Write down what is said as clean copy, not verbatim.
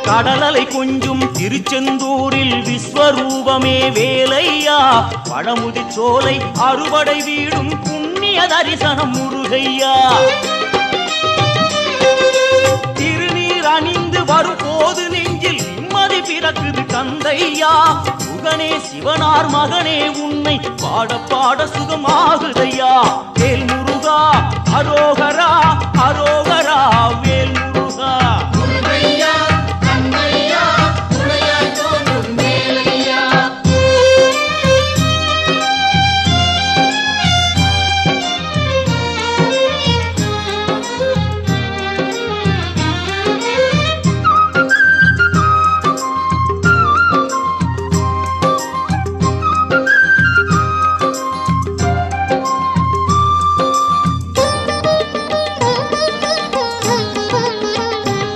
கடலலை கொஞ்சும் திருச்செந்தூரில் விஸ்வரூபமே வேலையா பழமுதி சோலை அறுபடை வீடும் புண்ணிய தரிசனம் முருகையா திருநீர் அணிந்து வரும் போது நெஞ்சில் நிம்மதி பிறக்குது கந்தையா சுகனே சிவனார் மகனே உன்னை பாட பாட சுகமாகுதையா வேல் முருகா அரோகரா அரோகரா வேல் முருகா